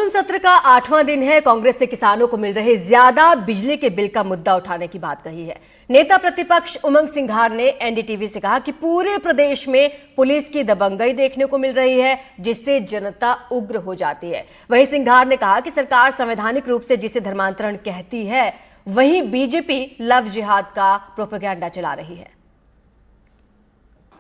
Monsoon सत्र का 8वां दिन है। कांग्रेस ने किसानों को मिल रहे ज्यादा बिजली के बिल का मुद्दा उठाने की बात कही है। नेता प्रतिपक्ष उमंग सिंघार ने एनडीटीवी से कहा कि पूरे प्रदेश में पुलिस की दबंगई देखने को मिल रही है, जिससे जनता उग्र हो जाती है। वहीं सिंघार ने कहा कि सरकार संवैधानिक रूप से जिसे धर्मांतरण कहती है, वहीं बीजेपी लव जिहाद का प्रोपेगेंडा चला रही है।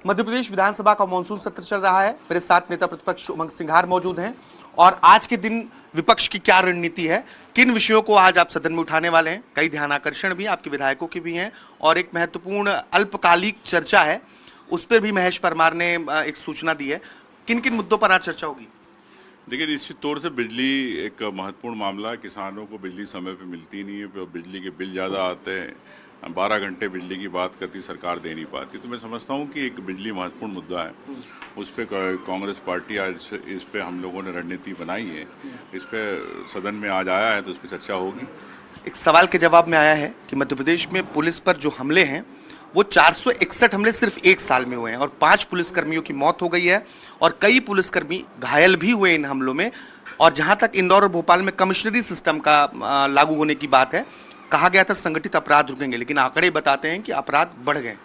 मध्य प्रदेश विधानसभा का मानसून सत्र चल रहा है। मेरे साथ नेता प्रतिपक्ष उमंग सिंघार मौजूद हैं और आज के दिन विपक्ष की क्या रणनीति है, किन विषयों को आज आप सदन में उठाने वाले हैं। कई ध्यानाकर्षण भी आपके विधायकों के भी हैं और एक महत्वपूर्ण अल्पकालिक चर्चा है, उस पर भी महेश परमार ने एक सूचना दी है। किन किन मुद्दों पर आज चर्चा होगी? देखिए, निश्चित तौर से बिजली एक महत्वपूर्ण मामला है। किसानों को बिजली समय पे मिलती नहीं है, बिजली के बिल ज़्यादा आते हैं। 12 घंटे बिजली की बात करती सरकार दे नहीं पाती। तो मैं समझता हूँ कि एक बिजली महत्वपूर्ण मुद्दा है। उस पर कांग्रेस पार्टी आज इस पे हम लोगों ने रणनीति बनाई है। इस पे सदन में आज आया है तो उस पर चर्चा होगी। एक सवाल के जवाब में आया है कि मध्य प्रदेश में पुलिस पर जो हमले हैं वो 461 हमले सिर्फ एक साल में हुए हैं और 5 पुलिसकर्मियों की मौत हो गई है और कई पुलिसकर्मी घायल भी हुए इन हमलों में। और जहां तक इंदौर और भोपाल में कमिश्नरी सिस्टम का लागू होने की बात है, कहा गया था संगठित अपराध रुकेंगे, लेकिन आंकड़े बताते हैं कि अपराध बढ़ गए।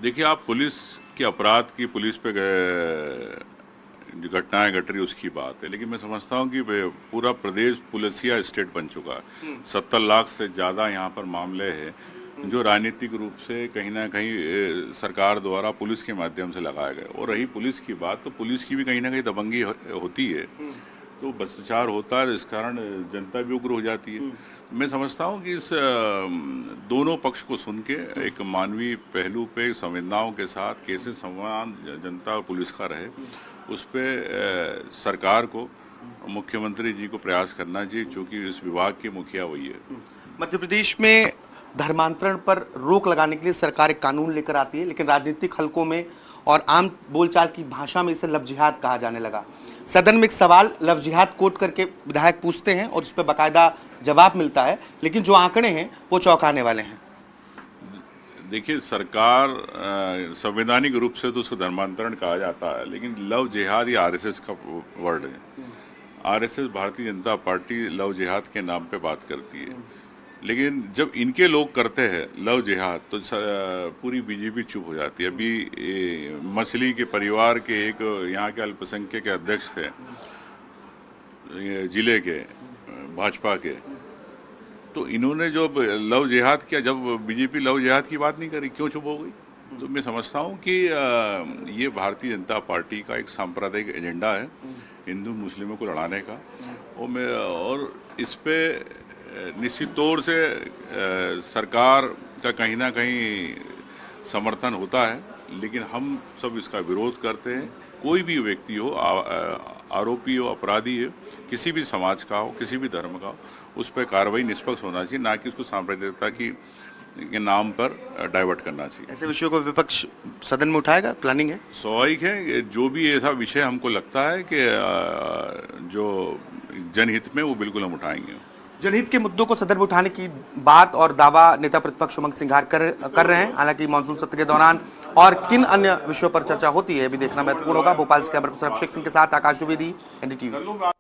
देखिए, आप पुलिस के अपराध की पुलिस पे जो घटनाएं घट रही उसकी बात है, लेकिन मैं समझता हूँ कि पूरा प्रदेश पुलिसिया स्टेट बन चुका है। 70 लाख से ज़्यादा यहाँ पर मामले हैं जो राजनीतिक रूप से कहीं ना कहीं सरकार द्वारा पुलिस के माध्यम से लगाए गए। और रही पुलिस की बात, तो पुलिस की भी कहीं ना कहीं दबंगी होती है, तो भ्रष्टाचार होता है, इस कारण जनता भी उग्र हो जाती है। मैं समझता हूँ कि इस दोनों पक्ष को सुन के एक मानवीय पहलू पे संवेदनाओं के साथ कैसे संवाद जनता और पुलिस का रहे, उस पर सरकार को, मुख्यमंत्री जी को प्रयास करना चाहिए, क्योंकि इस विभाग के मुखिया वही है। मध्य प्रदेश में धर्मांतरण पर रोक लगाने के लिए सरकार एक कानून लेकर आती है, लेकिन राजनीतिक हलकों में और आम बोलचाल की भाषा में इसे लव जिहाद कहा जाने लगा। सदन में एक सवाल लव जिहाद कोट करके विधायक पूछते हैं और उस पर बाकायदा जवाब मिलता है, लेकिन जो आंकड़े हैं वो चौंकाने वाले हैं। देखिए, सरकार संवैधानिक रूप से तो उसको धर्मांतरण कहा जाता है, लेकिन लव जिहाद ये आरएसएस का वर्ड है। RSS, Bharatiya Janata party, love जिहाद के नाम पे बात करती है, लेकिन जब इनके लोग करते हैं लव जिहाद तो पूरी बीजेपी चुप हो जाती है। अभी मछली के परिवार के एक यहाँ के अल्पसंख्यक के अध्यक्ष थे जिले के भाजपा के, तो इन्होंने जो लव जिहाद किया, जब बीजेपी लव जिहाद की बात नहीं करी, क्यों चुप हो गई? तो मैं समझता हूँ कि ये भारतीय जनता पार्टी का एक सांप्रदायिक एजेंडा है हिंदू मुस्लिमों को लड़ाने का। और इस पे निश्चित तौर से सरकार का कहीं ना कहीं समर्थन होता है, लेकिन हम सब इसका विरोध करते हैं। कोई भी व्यक्ति हो, आरोपी हो, अपराधी हो, किसी भी समाज का हो, किसी भी धर्म का हो, उस पर कार्रवाई निष्पक्ष होना चाहिए, ना कि उसको सांप्रदायिकता के नाम पर डाइवर्ट करना चाहिए। ऐसे विषयों को विपक्ष सदन में उठाएगा, प्लानिंग है? स्वाभाविक है, जो भी ऐसा विषय हमको लगता है कि जो जनहित में, वो बिल्कुल हम उठाएंगे। जनहित के मुद्दों को सदन में उठाने की बात और दावा नेता प्रतिपक्ष उमंग सिंघार कर रहे हैं। हालांकि मानसून सत्र के दौरान और किन अन्य विषयों पर चर्चा होती है, अभी देखना महत्वपूर्ण होगा। भोपाल से कैमरा पर्सन अभिषेक सिंह के साथ आकाश द्विवेदी, एनडीटीवी।